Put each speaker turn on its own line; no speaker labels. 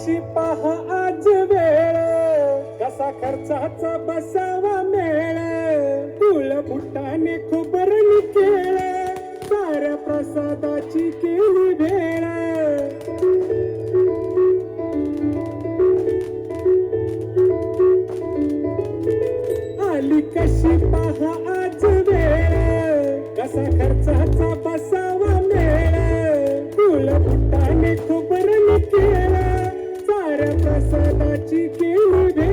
कशी पहा आज वेळ, कसा खर्चाचा बसावा मेळ, फुल फुटाने खुबरणी केळ, साऱ्या प्रसादाची केली भेळ. आली कशी पहा आज वेळ, कसा खर्चाचा बसावा मेळ, फुल फुटाने खुबरणी केळ, साऱ्या प्रसादाची केली भेळ.